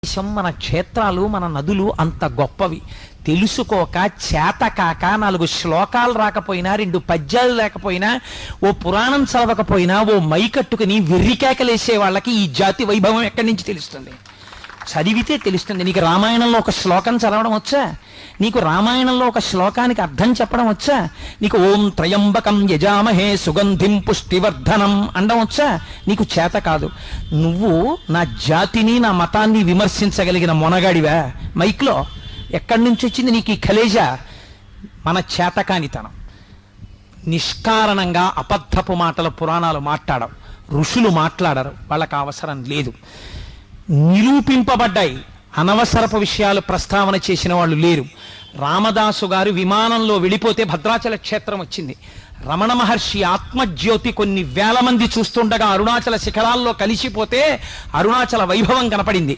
దేశం మన క్షేత్రాలు మన నదులు అంత గొప్పవి తెలుసుకోక చేతకాక 4 శ్లోకాలు రాకపోయినా 2 పద్యాలు లేకపోయినా ఓ పురాణం చదవకపోయినా ఓ మైకట్టుకుని వెర్రికేకలేసే వాళ్ళకి ఈ జాతి వైభవం ఎక్కడి నుంచి తెలుస్తుంది? చదివితే తెలుస్తుంది. నీకు రామాయణంలో ఒక శ్లోకం చదవడం వచ్చా? నీకు రామాయణంలో ఒక శ్లోకానికి అర్థం చెప్పడం వచ్చా? నీకు ఓం త్రయంబకం యజామహే సుగంధిం పుష్టివర్ధనం అనడం వచ్చా? నీకు చేత కాదు. నువ్వు నా జాతిని నా మతాన్ని విమర్శించగలిగిన మొనగాడివా? మైక్లో ఎక్కడి నుంచి వచ్చింది నీకు ఈ కలేజా? మన చేతకానితనం. నిష్కారణంగా అబద్ధపు మాటల పురాణాలు మాట్లాడవు, ఋషులు మాట్లాడరు, వాళ్ళకి అవసరం లేదు. నిరూపింపబడ్డాయి, అనవసరపు విషయాలు ప్రస్తావన చేసిన వాళ్ళు లేరు. రామదాసు గారు విమానంలో వెళ్ళిపోతే భద్రాచల క్షేత్రం వచ్చింది. రమణ మహర్షి ఆత్మజ్యోతి కొన్ని వేల మంది చూస్తుండగా అరుణాచల శిఖరాల్లో కలిసిపోతే అరుణాచల వైభవం కనపడింది.